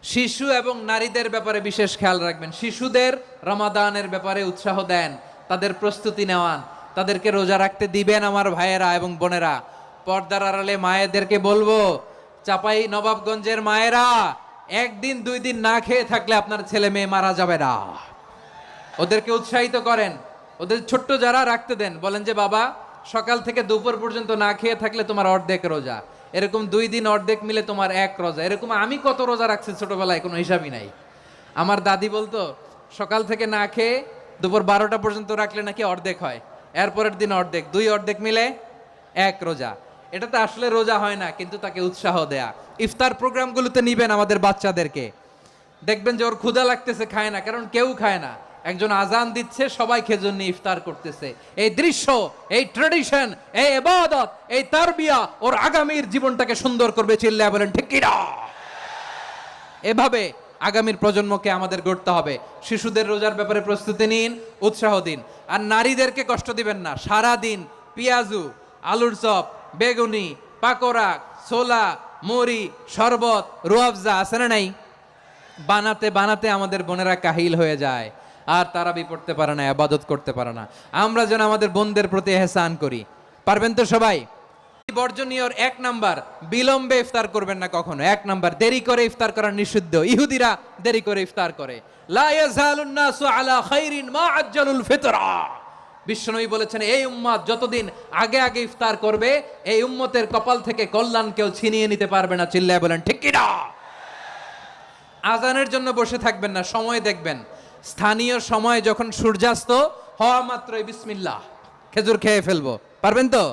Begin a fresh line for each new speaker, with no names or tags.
শিশু এবং নারীদের ব্যাপারে বিশেষ খেয়াল রাখবেন। শিশুদের রমাদানের ব্যাপারে উৎসাহ দেন, তাদের প্রস্তুতি নেওয়ান, তাদেরকে রোজা রাখতে দিবেন। আমার ভাইয়েরা এবং বোনেরা, পর্দার আড়ালে মায়েদেরকে বলবো, চাপাই নবাবগঞ্জের মায়েরা, একদিন দুই দিন না খেয়ে থাকলে আপনার ছেলে মেয়ে মারা যাবে না। ওদেরকে উৎসাহিত করেন, ওদের ছোট্ট যারা রাখতে দেন, বলেন যে বাবা সকাল থেকে দুপুর পর্যন্ত না খেয়ে থাকলে তোমার অর্ধেক রোজা, এরকম 2 দিন অর্ধেক মিলে তোমার 1 রোজা। এরকম আমি কত রোজা রাখছি ছোটবেলায়, কোনো হিসাবই নাই। আমার দাদি বলতো সকাল থেকে না খেয়ে দুপুর 12টা পর্যন্ত রাখলে নাকি অর্ধেক হয়, এরপরের দিন অর্ধেক, 2 অর্ধেক মিলে 1 রোজা। এটা তো আসলে রোজা হয় না, কিন্তু তাকে উৎসাহ দেয়া। ইফতার প্রোগ্রামগুলোতে নিবেন আমাদের বাচ্চাদেরকে, দেখবেন যে ওর ক্ষুধা লাগতেছে, খায় না, কারণ কেউ খায় না। একজন আজান দিচ্ছে, সবাই খেজুর নিয়ে ইফতার করতেছে। এই দৃশ্য, এই ট্রেডিশন, এই ইবাদত, এই তারবিয়া ওর আগামীর জীবনটাকে সুন্দর করবে। চিল্লায়া বলেন ঠিক কি না? এভাবে আগামীর প্রজন্মকে আমাদের গড়তে হবে। শিশুদের রোজার ব্যাপারে প্রস্তুতি নিন, উৎসাহ দিন। আর নারীদেরকে কষ্ট দিবেন না। সারা দিন পেঁয়াজু, আলুর চপ, বেগুনি, পাকোড়া, ছোলা, মুড়ি, শরবত, রুয়াবজা আছে না নাই, বানাতে বানাতে আমাদের বোনেরা কাহিল হয়ে যায়, আর তারাবি পড়তে পারে না, ইবাদত করতে পারে না। আমরা যেন আমাদের বোনদের প্রতি ইহসান করি। পারবেন তো সবাই? বর্জনীয় 1 নাম্বার, বিলম্বে ইফতার করবেন না কখনো। 1 নাম্বার, দেরি করে ইফতার করা নিষিদ্ধ। ইহুদিরা দেরি করে ইফতার করে। লা ইয়াজালুন নাসু আলা খাইরিন মা আজ্জালুল ফিতরা। বিশ্বনবী বলেছেন, এই উম্মত যতদিন আগে আগে ইফতার করবে, এই উম্মতের কপাল থেকে কল্যাণ কেউ ছিনিয়ে নিতে পারবে না। চিল্লায় বলেন ঠিক কি না? আজানের জন্য বসে থাকবেন না, সময় দেখবেন। স্থানীয় সময় যখন সূর্যাস্ত হওয়া মাত্রই বিসমিল্লাহ, খেজুর খেয়ে ফেলবো। পারবেন তো?